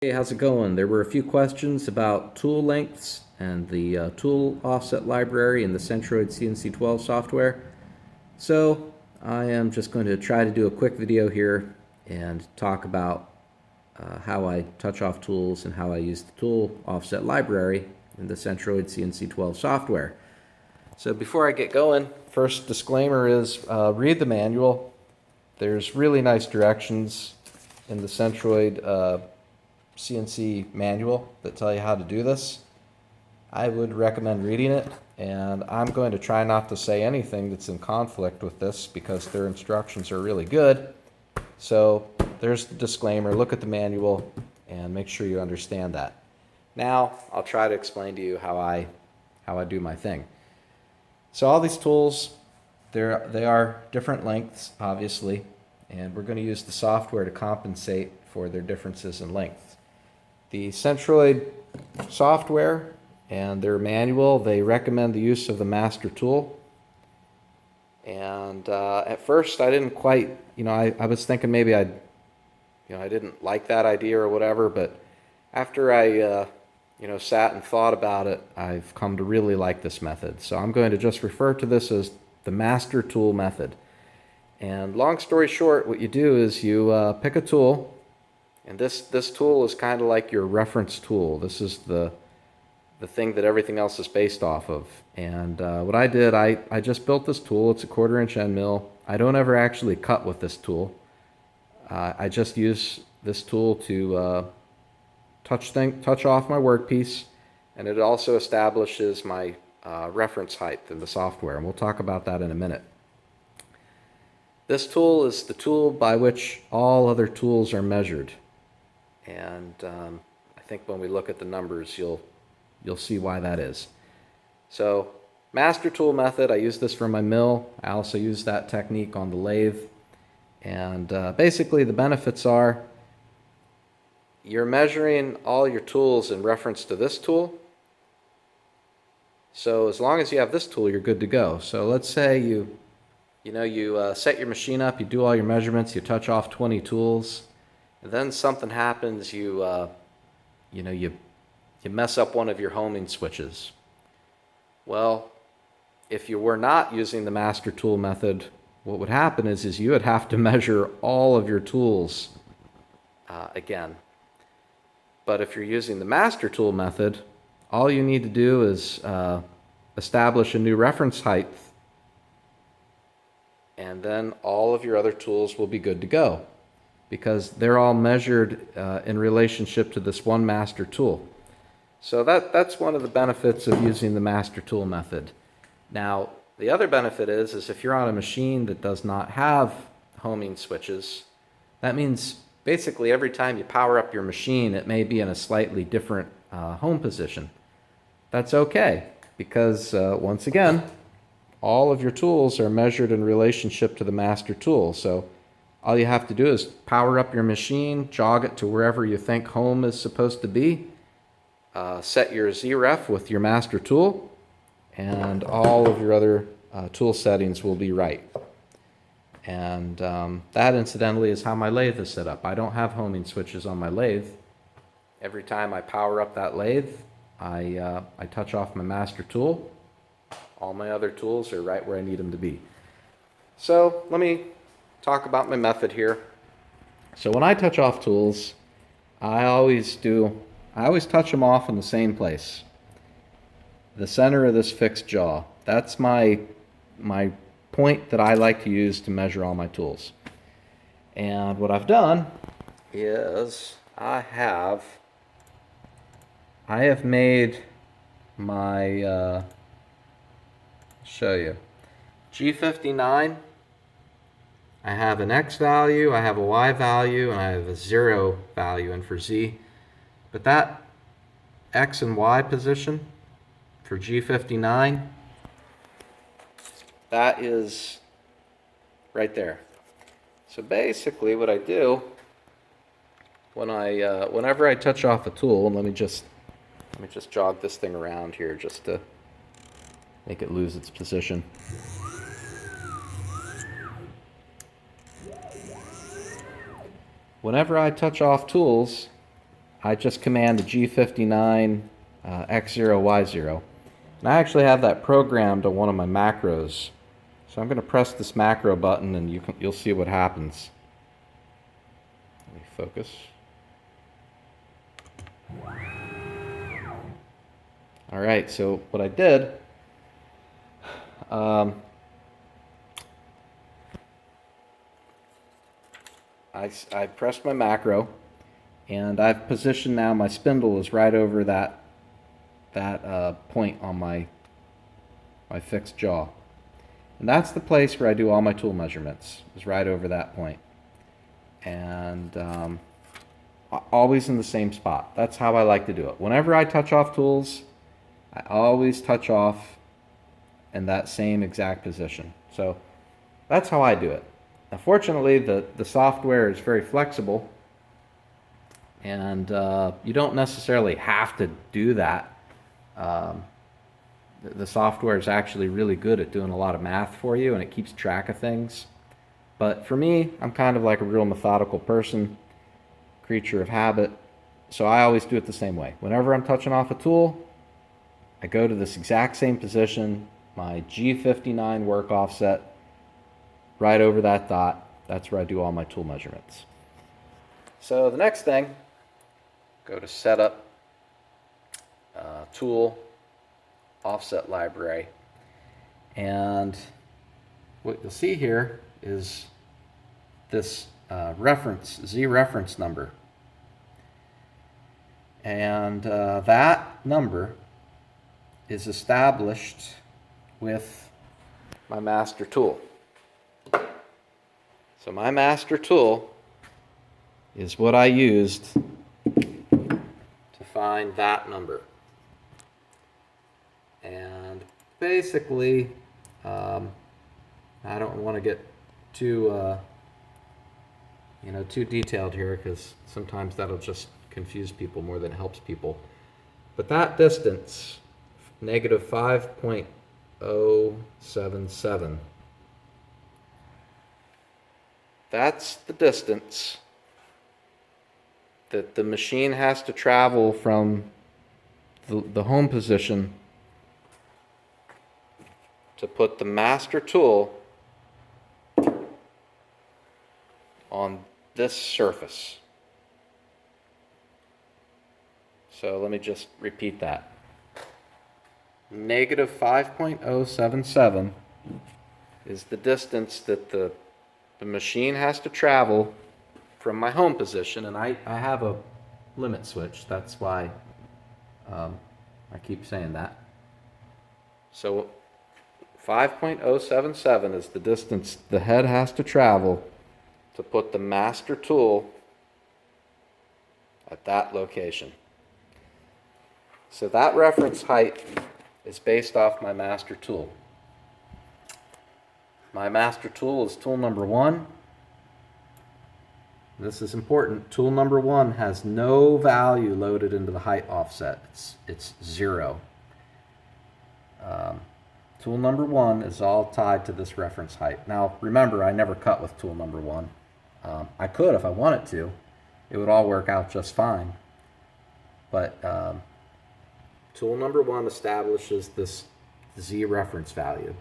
Hey, how's it going? There were a few questions about tool lengths and the tool offset library in the Centroid CNC 12 software. So I am just going to try to do a quick video here and talk about how I touch off tools and how I use the tool offset library in the Centroid CNC 12 software. So before I get going, first disclaimer is read the manual. There's really nice directions in the Centroid CNC manual that tell you how to do this. I would recommend reading it, and I'm going to try not to say anything that's in conflict with this because their instructions are really good. So there's the disclaimer. Look at the manual and make sure you understand that. Now I'll try to explain to you how I do my thing. So all these tools, they are different lengths, obviously, and we're going to use the software to compensate for their differences in length. The Centroid software and their manual, they recommend the use of the master tool. And at first I didn't quite, I was thinking maybe I didn't like that idea or whatever, but after I, sat and thought about it, I've come to really like this method. So I'm going to just refer to this as the master tool method. And long story short, what you do is you pick a tool. And this tool is kind of like your reference tool. This is the thing that everything else is based off of. And what I did, I just built this tool. It's a 1/4-inch end mill. I don't ever actually cut with this tool. I just use this tool to touch off my workpiece, and it also establishes my reference height in the software. And we'll talk about that in a minute. This tool is the tool by which all other tools are measured. And I think when we look at the numbers, you'll see why that is. So, master tool method, I use this for my mill. I also use that technique on the lathe. And basically the benefits are you're measuring all your tools in reference to this tool. So as long as you have this tool, you're good to go. So let's say you set your machine up, you do all your measurements, you touch off 20 tools. And then something happens, you mess up one of your homing switches. Well, if you were not using the master tool method, what would happen is you would have to measure all of your tools again. But if you're using the master tool method, all you need to do is establish a new reference height, and then all of your other tools will be good to go, because they're all measured in relationship to this one master tool. So that's one of the benefits of using the master tool method. Now, the other benefit is if you're on a machine that does not have homing switches, that means basically every time you power up your machine, it may be in a slightly different home position. That's okay, because once again, all of your tools are measured in relationship to the master tool. So all you have to do is power up your machine, jog it to wherever you think home is supposed to be, set your ZREF with your master tool, and all of your other tool settings will be right. And that, incidentally, is how my lathe is set up. I don't have homing switches on my lathe. Every time I power up that lathe, I touch off my master tool. All my other tools are right where I need them to be. So let me talk about my method here. So when I touch off tools, I always touch them off in the same place. The center of this fixed jaw. That's my point that I like to use to measure all my tools. And what I've done is I have made my show you G59. I have an X value, I have a Y value, and I have a 0 value in for Z. But that X and Y position for G59, that is right there. So basically what I do whenever I touch off a tool, and let me just jog this thing around here just to make it lose its position. Whenever I touch off tools, I just command the G59 X0Y0. And I actually have that programmed on one of my macros. So I'm going to press this macro button and you'll see what happens. Let me focus. All right, so what I did, I pressed my macro, and I've positioned now my spindle is right over that point on my fixed jaw. And that's the place where I do all my tool measurements, is right over that point. And always in the same spot. That's how I like to do it. Whenever I touch off tools, I always touch off in that same exact position. So that's how I do it. Now, fortunately, the software is very flexible, and you don't necessarily have to do that. The software is actually really good at doing a lot of math for you, and it keeps track of things. But for me, I'm kind of like a real methodical person, creature of habit, so I always do it the same way. Whenever I'm touching off a tool, I go to this exact same position, my G59 work offset, right over that dot. That's where I do all my tool measurements. So the next thing, go to Setup, Tool, Offset Library, and what you'll see here is this Z reference number, and that number is established with my master tool. So my master tool is what I used to find that number. And basically, I don't want to get too too detailed here, because sometimes that'll just confuse people more than it helps people. But that distance, negative 5.077, that's the distance that the machine has to travel from the home position to put the master tool on this surface. So let me just repeat that. Negative 5.077 is the distance that the machine has to travel from my home position, and I have a limit switch. That's why I keep saying that. So 5.077 is the distance the head has to travel to put the master tool at that location. So that reference height is based off my master tool. My master tool is tool number 1. This is important. Tool number 1 has no value loaded into the height offset. It's 0. Tool number 1 is all tied to this reference height. Now remember, I never cut with tool number 1. I could if I wanted to. It would all work out just fine. But tool number 1 establishes this Z reference value.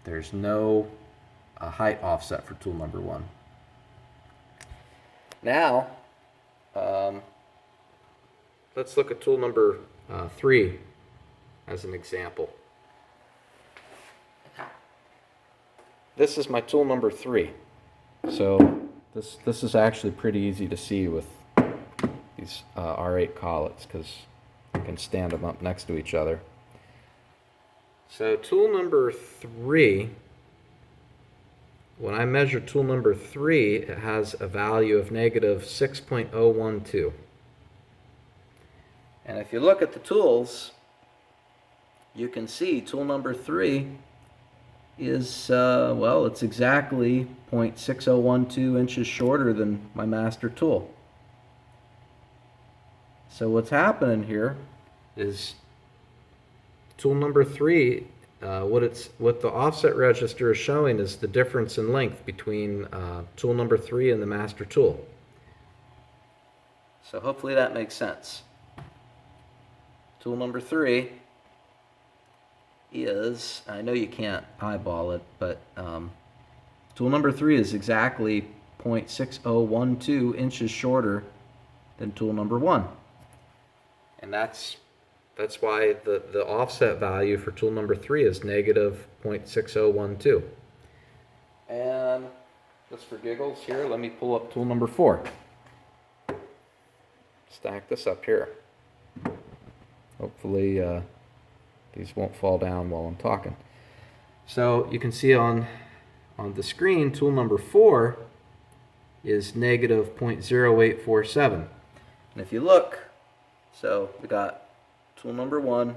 There's no height offset for tool number 1. Now, let's look at tool number 3 as an example. This is my tool number 3. So this is actually pretty easy to see with these R8 collets, because I can stand them up next to each other. So tool number 3, when I measure tool number 3, it has a value of negative 6.012. And if you look at the tools, you can see tool number 3 is, well, it's exactly 0.6012 inches shorter than my master tool. So what's happening here is tool number 3, what the offset register is showing is the difference in length between tool number 3 and the master tool. So hopefully that makes sense. Tool number 3 is, I know you can't eyeball it, but tool number 3 is exactly 0.6012 inches shorter than tool number 1. And that's why the offset value for tool number 3 is negative 0.6012. And just for giggles here, let me pull up tool number 4. Stack this up here. Hopefully these won't fall down while I'm talking. So you can see on the screen, tool number 4 is negative 0.0847. And if you look, so we got tool number 1,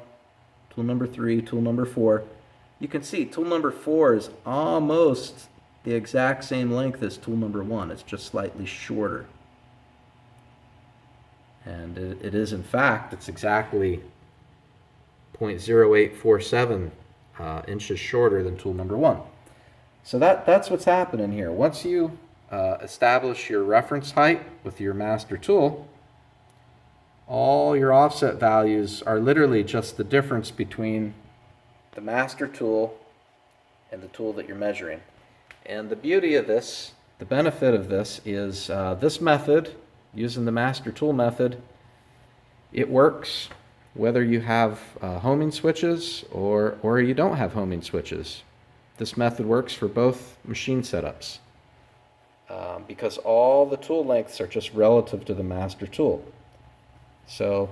tool number 3, tool number 4. You can see tool number 4 is almost the exact same length as tool number 1. It's just slightly shorter. And it is, in fact, it's exactly 0.0847 inches shorter than tool number 1. So that's what's happening here. Once you establish your reference height with your master tool, all your offset values are literally just the difference between the master tool and the tool that you're measuring. And the beauty of this, the benefit of this is this method, using the master tool method, it works whether you have homing switches or you don't have homing switches. This method works for both machine setups because all the tool lengths are just relative to the master tool. So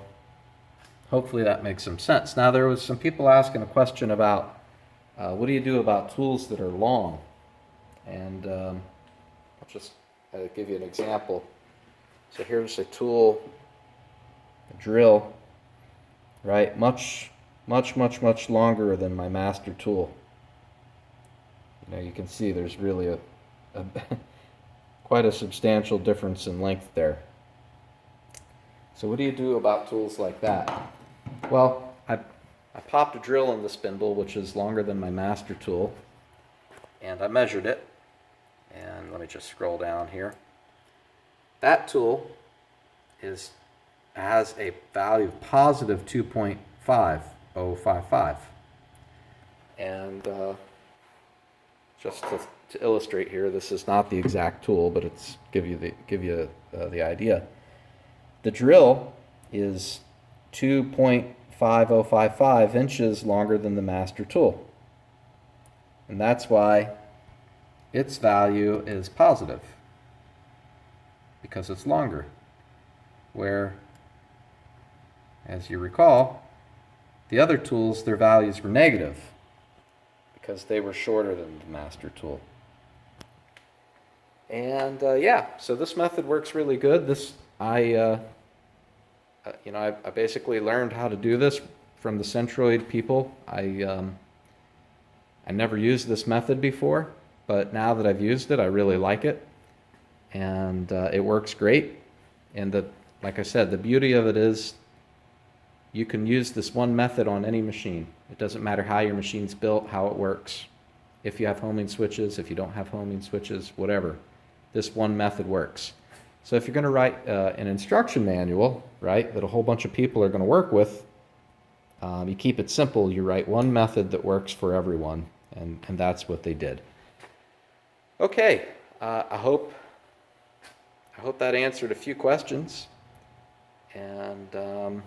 hopefully that makes some sense. Now there was some people asking a question about what do you do about tools that are long? And I'll just give you an example. So here's a tool, a drill, right? Much longer than my master tool. You know, you can see there's really a quite a substantial difference in length there. So what do you do about tools like that? Well, I popped a drill in the spindle, which is longer than my master tool, and I measured it. And let me just scroll down here. That tool has a value of positive 2.5055. And just to illustrate here, this is not the exact tool, but it's give you the idea. The drill is 2.5055 inches longer than the master tool, and that's why its value is positive, because it's longer. Where, as you recall, the other tools, their values were negative because they were shorter than the master tool. And yeah, so this method works really good. I basically learned how to do this from the Centroid people. I never used this method before, but now that I've used it, I really like it, and it works great. And like I said, the beauty of it is you can use this one method on any machine. It doesn't matter how your machine's built, how it works. If you have homing switches, if you don't have homing switches, whatever. This one method works. So if you're going to write an instruction manual, right, that a whole bunch of people are going to work with, you keep it simple. You write one method that works for everyone, and that's what they did. Okay, I hope that answered a few questions, and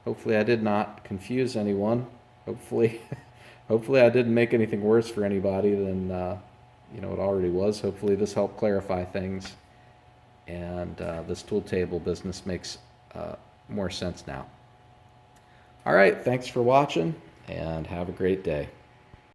hopefully I did not confuse anyone. Hopefully I didn't make anything worse for anybody than it already was. Hopefully this helped clarify things, and this tool table business makes more sense now. All right, thanks for watching, and have a great day.